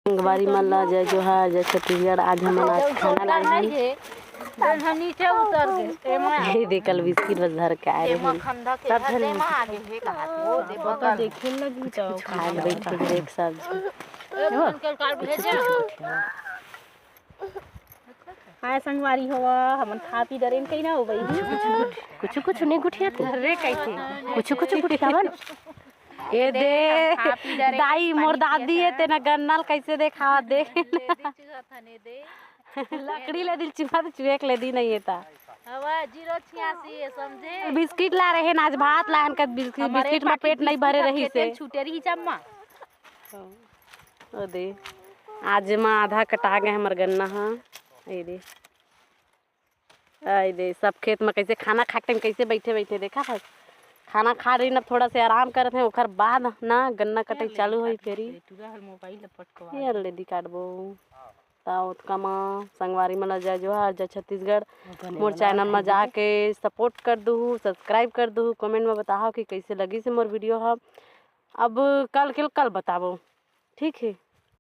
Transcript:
संगवारी मल्ला जय जोहार जय छत्तीसगढ़। आज हम खाना लाए हैं। हम नीचे उतर गए। ये देख कल बिस्किट बस धर के आए हैं। सब जने आगे है कहां वो देखो देखे लगी तो खाए ले बैठ के देख सब अंकल कार्ड भेजे हाय संगवारी होवा हमन खा पी डरेन कहीं ना हो भाई कुछ नहीं गुठिया तू रे कैसे कुछ गुठियावन ये दे दाई मोर दादी है तेना गन्नल कैसे देखा देख लकड़ी ले दिल चुहा तो चुएक ले दी नहीं था हवा 086 समझे बिस्किट ला रहे हैं आज भात लान का बिस्किट में पेट नहीं भरे रही से छूटे रही चम्मा ओ दे आज मां आधा कटा गए हमर गन्ना हां ये दे आई दे सब खेत में कैसे खाना खाते में कैसे बैठे बैठे देखा है खाना खा रही ना थोड़ा से आराम करते हैं ओकर बाद ना गन्ना कटाई चालू होई फेरी मोबाइल पटकवा यार लेदी काटबो ताउत कमा संगवारी मन जय जोहार जय छत्तीसगढ़। मोर चैनल में जाके सपोर्ट कर दू सब्सक्राइब कर दू कमेंट में बताओ कि कैसे लगी से मोर वीडियो है। अब कल बताबो ठीक है।